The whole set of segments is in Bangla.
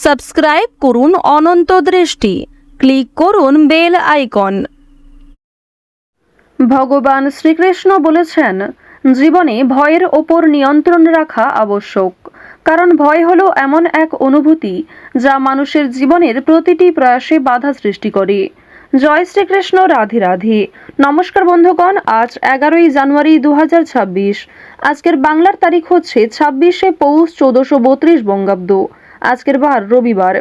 সাবস্ক্রাইব করুন অনন্ত দৃষ্টি, ক্লিক করুন বেল আইকন। ভগবান শ্রীকৃষ্ণ বলেছেন, জীবনে ভয়ের ওপর নিয়ন্ত্রণ রাখা আবশ্যক, কারণ ভয় হলো এমন এক অনুভূতি যা মানুষের জীবনের প্রতিটি প্রয়াসে বাধা সৃষ্টি করে। জয় শ্রীকৃষ্ণ, রাধে রাধে। নমস্কার বন্ধুগণ, আজ 11ই জানুয়ারি 2026। আজকের বাংলার তারিখ হচ্ছে 26শে পৌষ 1432 বঙ্গাব্দ। আজকের বার রবিবার।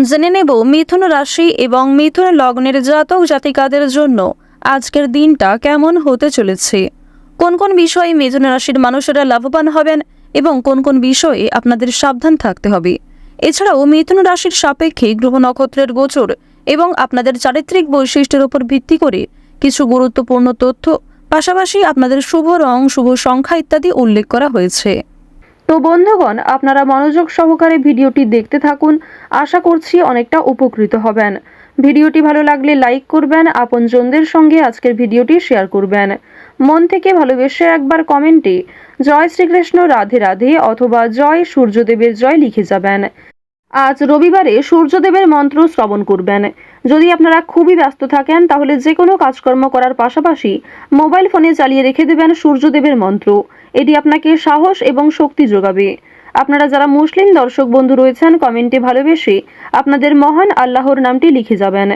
জেনে নেব মিথুন রাশি এবং মিথুন লগ্নের জাতক জাতিকাদের জন্য আজকের দিনটা কেমন হতে চলেছে, কোন কোন বিষয়ে মিথুন রাশির মানুষেরা লাভবান হবেন এবং কোন কোন বিষয়ে আপনাদের সাবধান থাকতে হবে। এছাড়াও মিথুন রাশির সাপেক্ষে গ্রহ নক্ষত্রের গোচর এবং আপনাদের চারিত্রিক বৈশিষ্ট্যের উপর ভিত্তি করে কিছু গুরুত্বপূর্ণ তথ্য, পাশাপাশি আপনাদের শুভ রং, শুভ সংখ্যা ইত্যাদি উল্লেখ করা হয়েছে। তো বন্ধুগণ, আপনারা মনোযোগ সহকারে ভিডিওটি দেখতে থাকুন। আশা করছি অনেকটা উপকৃত হবেন। ভিডিওটি ভালো লাগলে লাইক করবেন, আপনজনদের সঙ্গে আজকের ভিডিওটি শেয়ার করবেন। মন থেকে ভালোবেসে একবার কমেন্টে জয় শ্রীকৃষ্ণ, রাধে রাধে অথবা জয় সূর্যদেবের জয় লিখে যাবেন। আজ রবিবারে সূর্যদেবের মন্ত্র শ্রবণ করবেন। যদি আপনারা খুবই ব্যস্ত থাকেন তাহলে যে কোনো কাজকর্ম করার পাশাপাশি মোবাইল ফোনে চালিয়ে রেখে দেবেন সূর্যদেবের মন্ত্র। এটি আপনাকে সাহস এবং শক্তি যোগাবে। আপনারা যারা মুসলিম দর্শক বন্ধু রয়েছেন, কমেন্টে ভালোবেসে আপনাদের মহান আল্লাহর নামটি লিখে যাবেন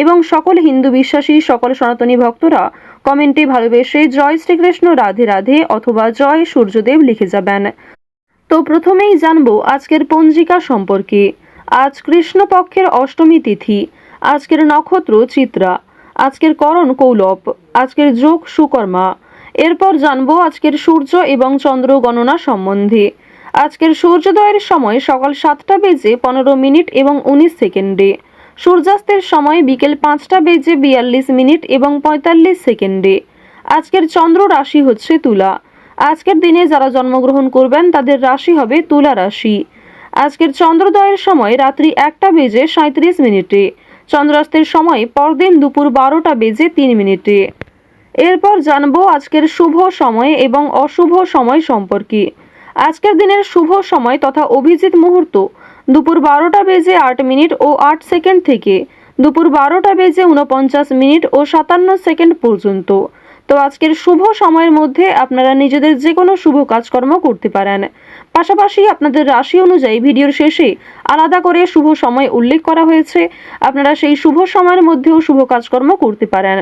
এবং সকল হিন্দু বিশ্বাসী, সকল সনাতনী ভক্তরা কমেন্টে ভালোবেসে জয় শ্রীকৃষ্ণ, রাধে রাধে অথবা জয় সূর্যদেব লিখে যাবেন। তো প্রথমেই জানবো আজকের পঞ্জিকা সম্পর্কে। আজ কৃষ্ণপক্ষের অষ্টমী তিথি, আজকের নক্ষত্র চিত্রা, আজকের করণ কৌলব, আজকের যোগ সুকর্মা। এরপর জানবো আজকের সূর্য এবং চন্দ্র গণনা সম্বন্ধে। আজকের সূর্যোদয়ের সময় সকাল 7:15 এবং 19 সেকেন্ডে, সূর্যাস্তের সময় বিকেল 5:42 এবং 45 সেকেন্ডে। আজকের চন্দ্র রাশি হচ্ছে তুলা। আজকের দিনে যারা জন্মগ্রহণ করবেন তাদের রাশি হবে তুলা রাশি। আজকের চন্দ্রোদয়ের সময় রাত্রি 1:37, চন্দ্রাস্তের সময় পরদিন দুপুর 12:03। এরপর জানবো আজকের শুভ সময় এবং অশুভ সময় সম্পর্কে। আজকের দিনের শুভ সময় তথা অভিজিৎ মুহূর্ত দুপুর 12:08 ও 8 সেকেন্ড থেকে দুপুর 12:49 ও 57 সেকেন্ড পর্যন্ত। তো আজকের শুভ সময়ের মধ্যে আপনারা নিজেদের যে কোনো শুভ কাজকর্ম করতে পারেন। পাশাপাশি আপনাদের রাশি অনুযায়ী ভিডিওর শেষে আলাদা করে শুভ সময় উল্লেখ করা হয়েছে, আপনারা সেই শুভ সময়ের মধ্যেও শুভ কাজকর্ম করতে পারেন।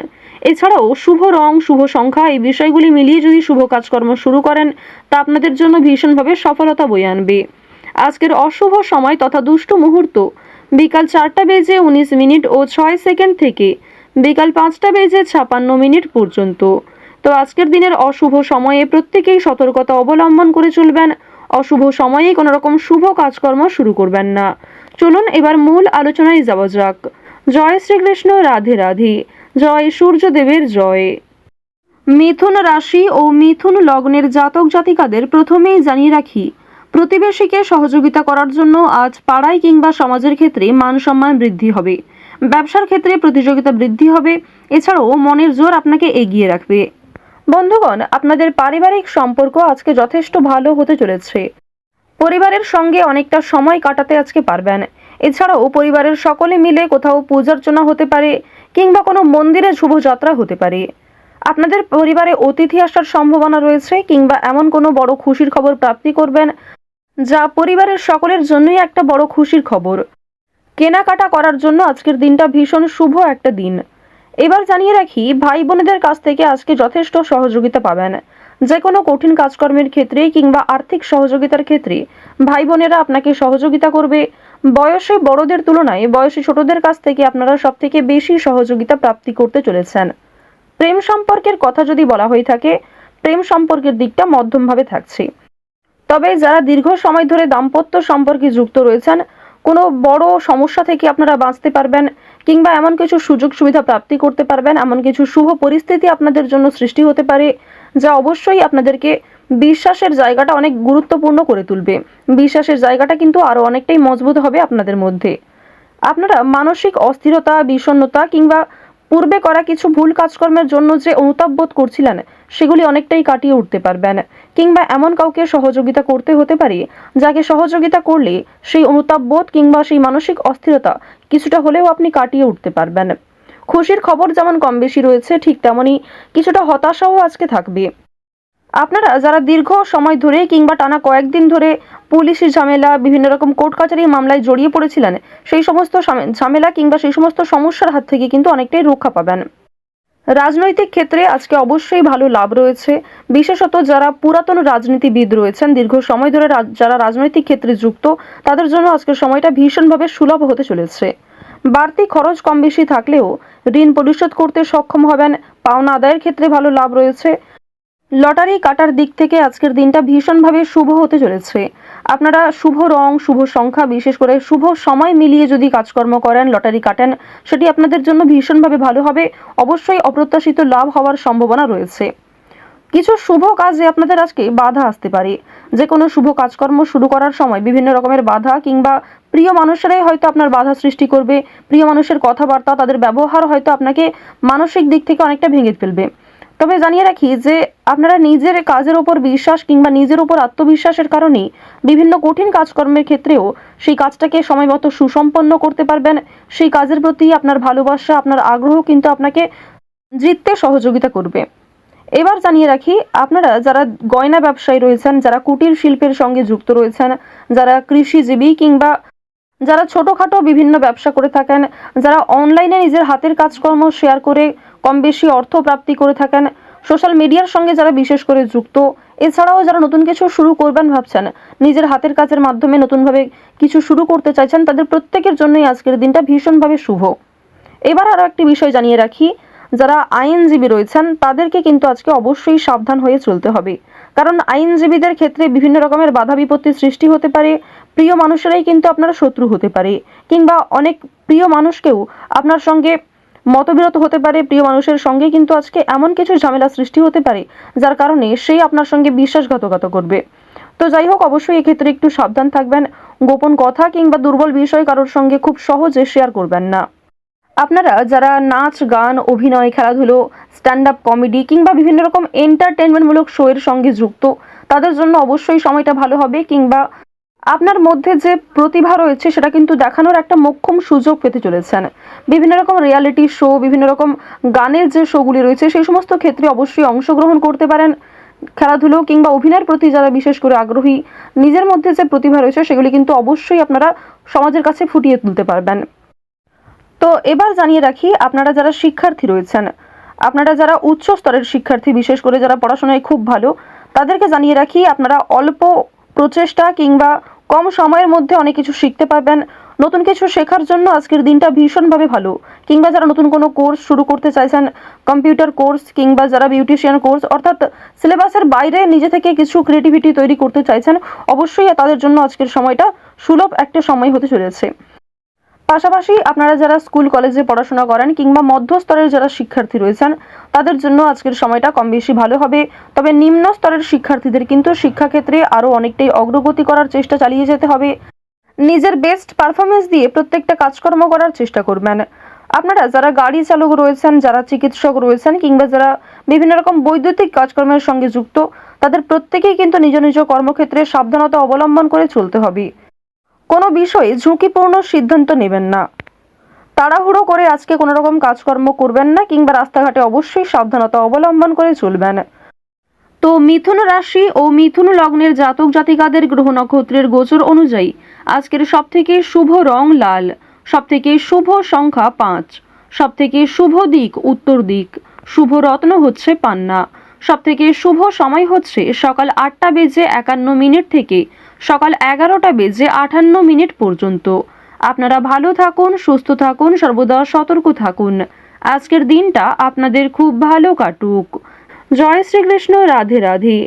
এছাড়াও শুভ রং, শুভ সংখ্যা এই বিষয়গুলি মিলিয়ে যদি শুভ কাজকর্ম শুরু করেন তা আপনাদের জন্য ভীষণভাবে সফলতা বয়ে আনবে। আজকের অশুভ সময় তথা দুষ্ট মুহূর্ত বিকাল 4:19 ও 6 সেকেন্ড থেকে বিকাল 5:56 পর্যন্ত। তো আজকের দিনের অশুভ সময়ে প্রত্যেকেই সতর্কতা অবলম্বন করে চলবেন। অশুভ সময়ে কোনো রকম শুভ কাজকর্ম শুরু করবেন না। চলুন এবার মূল আলোচনায় যাওয়া যাক। জয় শ্রীকৃষ্ণ, রাধে রাধে, জয় সূর্যদেবের জয়। মিথুন রাশি ও মিথুন লগ্নের জাতক জাতিকাদের প্রথমেই জানিয়ে রাখি, প্রতিবেশীকে সহযোগিতা করার জন্য আজ পাড়ায় কিংবা সমাজের ক্ষেত্রে মান সম্মান বৃদ্ধি হবে। ব্যবসার ক্ষেত্রে প্রতিযোগিতা বৃদ্ধি হবে। এছাড়াও মনের জোর আপনাকে এগিয়ে রাখবে। বন্ধুগণ, আপনাদের পারিবারিক সম্পর্ক আজকে যথেষ্ট ভালো হতে চলেছে। পরিবারের সঙ্গে অনেকটা সময় কাটাতে আজকে পারবেন। এছাড়াও পরিবারের সকলে মিলে কোথাও পূজার্চনা হতে পারে কিংবা কোনো মন্দিরে শুভযাত্রা হতে পারে। আপনাদের পরিবারে অতিথি আসার সম্ভাবনা রয়েছে কিংবা এমন কোনো বড় খুশির খবর প্রাপ্তি করবেন যা পরিবারের সকলের জন্যই একটা বড় খুশির খবর। কেনাকাটা করার জন্য আজকের দিনটা ভীষণ শুভ একটা দিন। এবার জানিয়ে রাখি, ভাই বোনেদের কাছ থেকে আজকে যথেষ্ট সহযোগিতা পাবেন। যে কোনো কঠিন কাজকর্মের ক্ষেত্রে কিংবা আর্থিক সহযোগিতার ক্ষেত্রে ভাই বোনেরা আপনাকে সহযোগিতা করবে। বয়সে বড়দের তুলনায় বয়সে ছোটদের কাছ থেকে আপনারা সব থেকে বেশি সহযোগিতা প্রাপ্তি করতে চলেছেন। প্রেম সম্পর্কের কথা যদি বলা হয়ে থাকে, প্রেম সম্পর্কের দিকটা মধ্যমভাবে থাকছে। তবে যারা দীর্ঘ সময় ধরে দাম্পত্য সম্পর্কে যুক্ত রয়েছেন, কোনো বড় সমস্যা থেকে আপনারা বাঁচতে পারবেন কিংবা এমন কিছু সুযোগ সুবিধা প্রাপ্তি করতে পারবেন, এমন কিছু শুভ পরিস্থিতি আপনাদের জন্য সৃষ্টি হতে পারে যা অবশ্যই আপনাদেরকে বিশ্বাসের জায়গাটা অনেক গুরুত্বপূর্ণ করে তুলবে। বিশ্বাসের জায়গাটা কিন্তু আরও অনেকটাই মজবুত হবে আপনাদের মধ্যে। আপনারা মানসিক অস্থিরতা, বিষণ্ণতা কিংবা পূর্বে করা কিছু ভুল কাজকর্মের জন্য যে অনুতাপ বোধ করছিলেন সেগুলি অনেকটাই কাটিয়ে উঠতে পারবেন, কিংবা এমন কাউকে সহযোগিতা করতে হতে পারে যাকে সহযোগিতা করলে সেই অনুতাপ বোধ কিংবা সেই মানসিক অস্থিরতা কিছুটা হলেও আপনি কাটিয়ে উঠতে পারবেন। খুশির খবর যেমন কম বেশি রয়েছে, ঠিক তেমনই কিছুটা হতাশাও আজকে থাকবে। আপনারা যারা দীর্ঘ সময় ধরে কিংবা টানা কয়েকদিন ধরে পুলিশি ঝামেলা, বিভিন্ন রকম কোর্ট কাচারি মামলায় জড়িয়ে পড়েছিলেন, সেই সমস্ত ঝামেলা কিংবা সেই সমস্ত সমস্যার হাত থেকে কিন্তু অনেকটাই রক্ষা পাবেন। রাজনৈতিক ক্ষেত্রে আজকে অবশ্যই ভালো লাভ রয়েছে। বিশেষত যারা পুরাতন রাজনীতিবিদ রয়েছেন, দীর্ঘ সময় ধরে যারা রাজনৈতিক ক্ষেত্রে যুক্ত, তাদের জন্য আজকের সময়টা ভীষণভাবে সুলভ হতে চলেছে। বাড়তি খরচ কম বেশি থাকলেও ঋণ পরিশোধ করতে সক্ষম হবেন। পাওনা আদায়ের ক্ষেত্রে ভালো লাভ রয়েছে। লটারি কাটার দিক থেকে আজকের দিনটা ভীষণভাবে শুভ হতে চলেছে। আপনারা শুভ রং, শুভ সংখ্যা, বিশেষ করে শুভ সময় মিলিয়ে যদি কাজকর্ম করেন, লটারি কাটেন, সেটি আপনাদের জন্য ভীষণভাবে ভালো হবে। অবশ্যই অপ্রত্যাশিত লাভ হওয়ার সম্ভাবনা রয়েছে। কিছু শুভ কাজে আপনাদের আজকে বাধা আসতে পারে। যে কোনো শুভ কাজকর্ম শুরু করার সময় বিভিন্ন রকমের বাধা কিংবা প্রিয় মানুষেরাই হয়তো আপনার বাধা সৃষ্টি করবে। প্রিয় মানুষের কথাবার্তা, তাদের ব্যবহার হয়তো আপনাকে মানসিক দিক থেকে অনেকটা ভেঙে ফেলবে। তবে জানিয়ে রাখি যে আপনারা নিজের কাজের উপর বিশ্বাস কিংবা নিজের উপর আত্মবিশ্বাসের কারণেই বিভিন্ন কঠিন কাজকর্মের ক্ষেত্রেও সেই কাজটাকে সময়মতো সুসম্পন্ন করতে পারবেন। সেই কাজের প্রতি আপনার ভালোবাসা, আপনার আগ্রহ কিন্তু আপনাকে জিততে সহযোগিতা করবে। এবার জানিয়ে রাখি, আপনারা যারা গয়না ব্যবসায়ী রয়েছেন, যারা কুটির শিল্পের সঙ্গে যুক্ত রয়েছেন, যারা কৃষিজীবী কিংবা যারা ছোটোখাটো বিভিন্ন ব্যবসা করে থাকেন, যারা অনলাইনে নিজের হাতের কাজকর্ম শেয়ার করে কম বেশি অর্থ প্রাপ্তি করে থাকেন, সোশ্যাল মিডিয়ার সঙ্গে যারা বিশেষ করে যুক্ত, এছাড়াও যারা নতুন কিছু শুরু করবেন ভাবছেন, নিজের হাতের কাজের মাধ্যমে নতুনভাবে কিছু শুরু করতে চাইছেন, তাদের প্রত্যেকের জন্যই আজকের দিনটা ভীষণভাবে শুভ। এবার আরও একটি বিষয় জানিয়ে রাখি, যারা আইনজীবী রয়েছেন তাদেরকে কিন্তু আজকে অবশ্যই সাবধান হয়ে চলতে হবে। কারণ আইনজীবীদের ক্ষেত্রে বিভিন্ন রকমের বাধা বিপত্তি সৃষ্টি হতে পারে। প্রিয় মানুষেরাই কিন্তু আপনার শত্রু হতে পারে, কিংবা অনেক প্রিয় মানুষকেও আপনার সঙ্গে মতবিরোধ হতে পারে। প্রিয় মানুষের সঙ্গে কিন্তু আজকে এমন কিছু ঝামেলা সৃষ্টি হতে পারে যার কারণে সেই আপনার সঙ্গে বিশ্বাসঘাতকতা করবে। তো যাই হোক, অবশ্যই এক্ষেত্রে একটু সাবধান থাকবেন। গোপন কথা কিংবা দুর্বল বিষয় কারোর সঙ্গে খুব সহজে শেয়ার করবেন না। আপনারা যারা নাচ, গান, অভিনয়, খেলাধুলো, স্ট্যান্ড আপ কমেডি কিংবা বিভিন্ন রকম এন্টারটেনমেন্টমূলক শো এর সঙ্গে যুক্ত, তাদের জন্য অবশ্যই সময়টা ভালো হবে। কিংবা আপনার মধ্যে যে প্রতিভা রয়েছে সেটা কিন্তু দেখানোর একটা মোক্ষম সুযোগ পেতে চলেছেন। বিভিন্ন রকম রিয়ালিটি শো, বিভিন্ন রকম গানের যে শোগুলি রয়েছে সেই সমস্ত ক্ষেত্রে অবশ্যই অংশগ্রহণ করতে পারেন। খেলাধুলো কিংবা অভিনয়ের প্রতি যারা বিশেষ করে আগ্রহী, নিজের মধ্যে যে প্রতিভা রয়েছে সেগুলি কিন্তু অবশ্যই আপনারা সমাজের কাছে ফুটিয়ে তুলতে পারবেন। তো এবার জানিয়ে রাখি, আপনারা যারা শিক্ষার্থী রয়েছেন, আপনারা যারা উচ্চ স্তরের শিক্ষার্থী, বিশেষ করে যারা পড়াশোনায় খুব ভালো, তাদেরকে জানিয়ে রাখি আপনারা অল্প প্রচেষ্টা কিংবা কম সময়ের মধ্যে অনেক কিছু শিখতে পারবেন। নতুন কিছু শেখার জন্য আজকের দিনটা ভীষণভাবে ভালো। কিংবা যারা নতুন কোনো কোর্স শুরু করতে চাইছেন, কম্পিউটার কোর্স কিংবা যারা বিউটিশিয়ান কোর্স, অর্থাৎ সিলেবাসের বাইরে নিজে থেকে কিছু ক্রিয়েটিভিটি তৈরি করতে চাইছেন, অবশ্যই তাদের জন্য আজকের সময়টা সুলভ একটা সময় হতে চলেছে। পাশাপাশি আপনারা যারা স্কুল কলেজে পড়াশোনা করেন কিংবা মধ্যস্তরের যারা শিক্ষার্থী রয়েছেন, তাদের জন্য আজকের সময়টা কম বেশি ভালো হবে। তবে নিম্ন স্তরের শিক্ষার্থীদের কিন্তু শিক্ষাক্ষেত্রে আরও অনেকটাই অগ্রগতি করার চেষ্টা চালিয়ে যেতে হবে। নিজের বেস্ট পারফরমেন্স দিয়ে প্রত্যেকটা কাজকর্ম করার চেষ্টা করবেন। আপনারা যারা গাড়ি চালক রয়েছেন, যারা চিকিৎসক রয়েছেন কিংবা যারা বিভিন্ন রকম বৈদ্যুতিক কাজকর্মের সঙ্গে যুক্ত, তাদের প্রত্যেকেই কিন্তু নিজ নিজ কর্মক্ষেত্রে সাবধানতা অবলম্বন করে চলতে হবে। কোনো বিষয়ে ঝুঁকিপূর্ণ সিদ্ধান্ত নেবেন না। তাড়াহুড়ো করে আজকে কোনো রকম কাজকর্ম করবেন না, কিংবা রাস্তাঘাটে অবশ্যই সাবধানতা অবলম্বন করে চলবেন। তো মিথুন রাশি ও মিথুন লগ্নের জাতক জাতিকাদের গ্রহ নক্ষত্রের গোচর অনুযায়ী আজকের সবথেকে শুভ রং লাল, সবথেকে শুভ সংখ্যা 5, সবথেকে শুভ দিক উত্তর দিক, শুভ রত্ন হচ্ছে পান্না, সবথেকে শুভ সময় হচ্ছে সকাল 8:51 থেকে সকাল 11:58 পর্যন্ত। আপনারা ভালো থাকুন, সুস্থ থাকুন, সর্বদা সতর্ক থাকুন। আজকের দিনটা আপনাদের খুব ভালো কাটুক। জয় শ্রীকৃষ্ণ। রাধে রাধে।